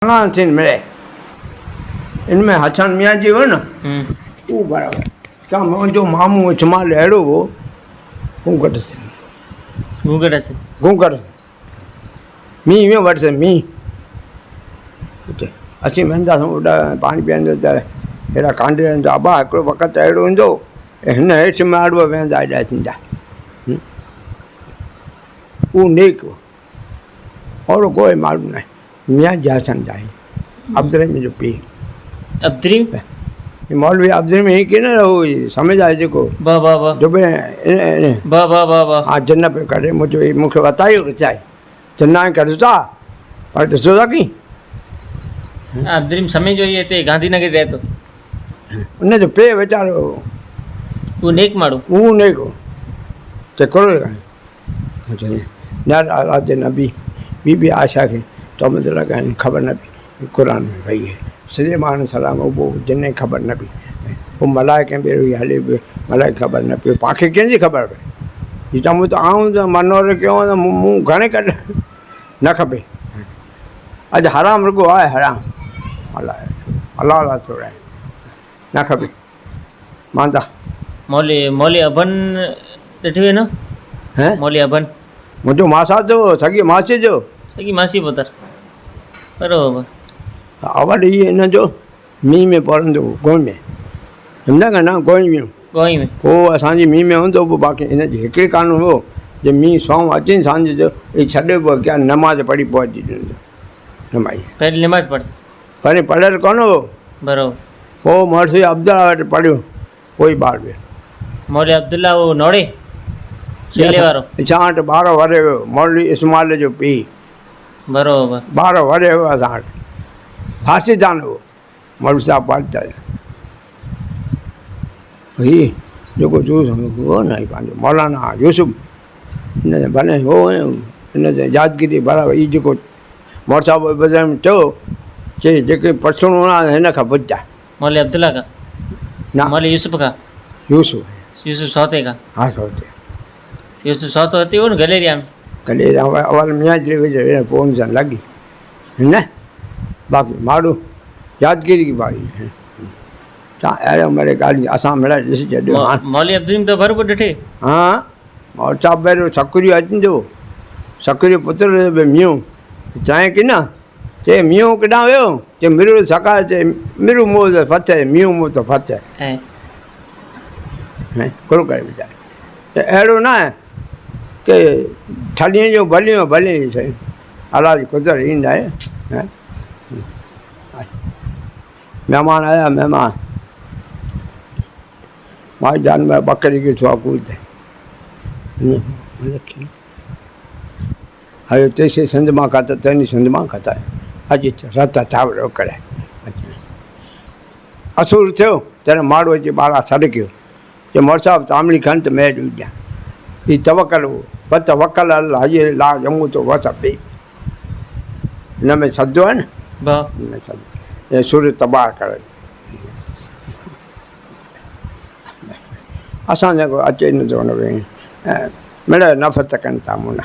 फलां थियनि मिले इनमें हसन मियाँ जी हो न उहो बराबरि चवां मुंहिंजो मामू इस्माइल अहिड़ो हो घूंघट से मींहुं वियो वटि मींहुं हुते असीं वेंदासीं उॾा पाणी पीअंदो त अहिड़ा कांडे वेंदो अबा हिकिड़ो वक़्तु अहिड़ो हूंदो हिन हेठि माड़ो वेंदा एॾा थींदा उहो नेक हो ओड़ो कोई माण्हू न मियाँ जी हसन जा अब्दुल जो पीउ मौलवी अब्दुल में ही की न उहो सम्झ आहे जेको दुबई हा जन पियो करे मुंहिंजो मूंखे वतायो चाहे जन्ना करे था पर ॾिसो था की अब्दुल समय जो ये ते गांधीनगर रहे तो उनजो पे वीचारो वो नेक माण्हू उहो नेक हो चकरो राज नबी बीबी आशा खे तोहमत लॻाइनि ख़बर न पई क़ुर में भई है सलेमान सलाम उबो जिन ख़बर न पई पोइ मलाइके ॿेड़ो हले पियो मलाइके ख़बर न पियो पाणखे कंहिंजी ख़बर पई हीअ चऊं त आऊं त मनोर कयो त मूं घणे कढ न खपे अॼु हराम रुॻो आहे हराम अलाह थोरा न खपे मांदा मौली अबन ॾिठी हुई न हैं मौली अबन मुंहिंजो मासा जो सॻी मासी जो सॻी मासी पुत्र बराबरि अवड इहे हिन जो मींहं में पवंदो गोई में सम्झा का न गोई में पोइ असांजी मींहं में हूंदो पोइ बाक़ी हिन जी हिकिड़ी कानून हो जे मींहुं सोम अचनि सांझ जो इहे छॾे पोइ अॻियां नमाज़ पढ़ी पोइ अची नमाज़ पहिरीं नमाज़ पहिरीं पढ़ियल कोन हो बराबरि पोइ मौलवी अब्दुल्ला वटि पढ़ियो पोइ ॿार वियो मौलवी अब्दुल्ला उहो नोड़े चेले वारो असां वटि ॿार वरे वियो मौलवी इस्माइल जो पीउ बराबरि ॿार वरे वियो असां वटि फासीदान हो मौलवी साहब पालता हीउ जेको जूस हो न पंहिंजो मौलाना यूसुफ हिन जे भले हो हिन जे यादगिरी बराबरि हीउ जेको मौल साहब बदिरां चयो चई जेके पछड़ो आहे हिन खां पुछा मौलवी अब्दुल्ला का न मौलवी यूसुफ का यूसुफ सौते का हा सौते यूसुफ सौते होती हो न गलेरिया में अवल मियाँ जी विझ पोइ हुन सां लॻी न बाक़ी माण्हू यादगिरी की बारी छा अहिड़े मिड़े ॻाल्हि असां मिड़ाए ॾिसी छॾियो मौलवी अब्दुल त बराबरि ॾिठे हा मौल साहब पहिरियों सकुरियो अचिजो सकुरियो पुत्र मींहुं चांहि की न चए मींहुं केॾां वियो चए मिरू सकार चए मिरू मुंहुं त फथे मींहुं मुंहुं त फथे कुरो करे वीचारे अहिड़ो न की ठॾीअ जो भलियो भले साईं अलाह जी कुदरत ईंदा आहे महिमान आया महिमान मां जान में बकरी की छुआ कूदते हयो तेसे सिंध मां खाता तेनी सिंध मां खाता अॼु रत चावड़ो करे असुर थियो तॾहिं माड़ो अची ॿारहं सॾु कयो चए मोर साहिबु तामड़ी खनि त मैड ॾियां हीउ तवकल हो वत वकल अलाह हीअ ला ॼमूं थो वत पी हिन में सदो आहे न हिन सदो ऐं सुर तबाह करे असां जेको अचे नथो न वेही मिड़ नफ़रत कनि था मुना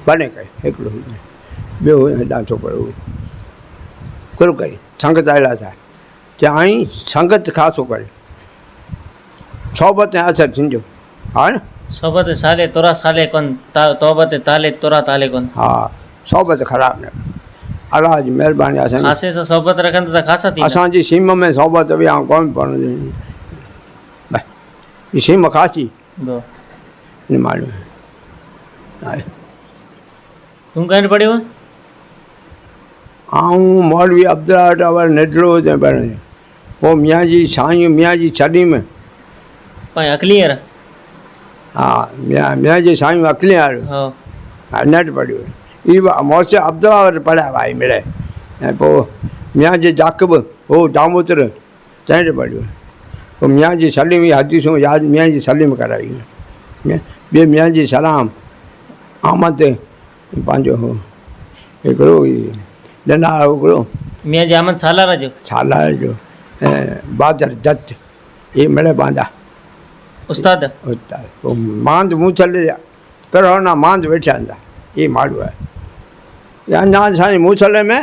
भले करे हिकिड़ो ॿियो हेॾां थो पियो कुरो करे संगत अहिड़ा छा चई संगत ख़ासि करे सोबत ऐं असरु थींदो हा न सोबत साले तोरा साले कोन तौबत ताले तोरा ताले कोन हा सोबत ख़राबु न अलाह जी महिरबानी असांजी खासे सां सोबत रखनि त ख़ासा थी असांजी सीम में सोबत बि कोन पवंदी हीअ सीम ख़ासी हिन माण्हू आहे तूं काॾे पढ़ियो आऊं मौलवी अब्दुल्ला वटि वरी निडरो हुजे पहिरियों पोइ मियाँ जी साईं मियाँ जी छॾी में पाण अकलीअर हा मियाँ जी साईं अकलीअर हा नेट पढ़ियो इहा मौसे अब्दुल्ला वटि पढ़िया भाई मिड़े ऐं पोइ मियाँ जी जाक़िब हो जामूत्र तंहिं वटि पढ़ियो पोइ मियाँ जी सलीम जी हदीसूं यादि मियाँ जी सलीम कराई ॿिए मियाँ जी सलाम आमद पंहिंजो हो हिकिड़ो ॾंडा हिकिड़ो मियाँ जी आमद सालार जो ऐं बहादुर जत इहे मिड़े पंहिंजा उस्ताद पोइ मांद मूं छॾे पहिरियों न मांद वेठा हूंदा इहे माण्हू आहे या अञा साईं मूंछल में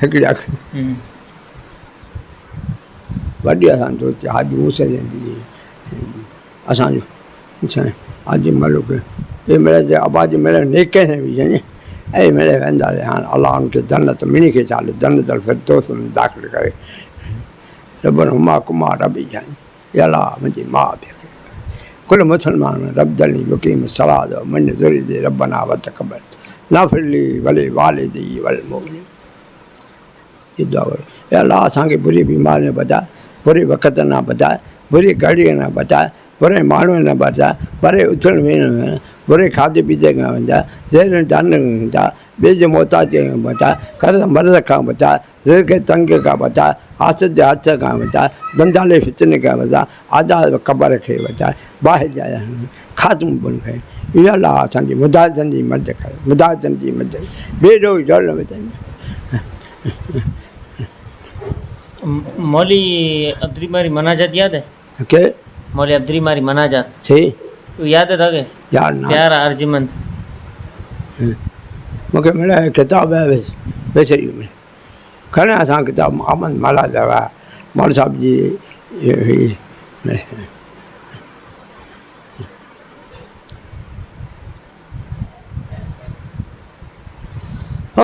हिकिड़ी अखि वॾी असां सोचे हाजी मूसा जयंती जी असांजो हाजी मलुक ये मिले जे आबादी मिले नेके से भी जाने ऐ मिले वेंदा रहे हाणे अलाह उनखे जन्नत मिनी खे चाले जन्नत फिरदौस में दाख़िल करे रबन हुमा कुमा रबी जाए या अल्लाह मुंहिंजी माउ पीउ कुल मुसलमान रब दली मुक़ीम सलाद मन ज़ुरी दे रबना वत क़बल नाफ़िली वले वालिदी वल मोमिन ये दुआ करो या अल्लाह असांखे बुरी बीमारी न बचाए बुरे वक़्त न बचाए बुरी घड़ी न बचाए बुरे माण्हू न बचाए बुरे उथण वेहण बुरे खाधे पीते खां बचाए ज़हर जानवर खां बचाए ॿिए जे मोहताज खां बचाए कर्ज़ मर्ज़ खां बचाए रिज़्क़ तंग खां बचाए हासिद जे हथ खां बचाए दंदाले फितने खां बचाए आज़ाद क़बर खे बचाए ॿाहिरि जाए ख़ात्म बुन खे इहा अलाह असांजी मुदाहिदनि जी मदद करे मुदाहिदनि जी मदद बेड़ो जल विझनि मौली अब्दुल मारी मनाजात याद है के मौली अब्दुल मारी मनाजात छी तो याद है तव्हांखे यार ना प्यारा अर्जुमंद मूंखे मिले किताब है वैसे ही मिले खणे असां किताब अहमद माला दवा मौल साहब जी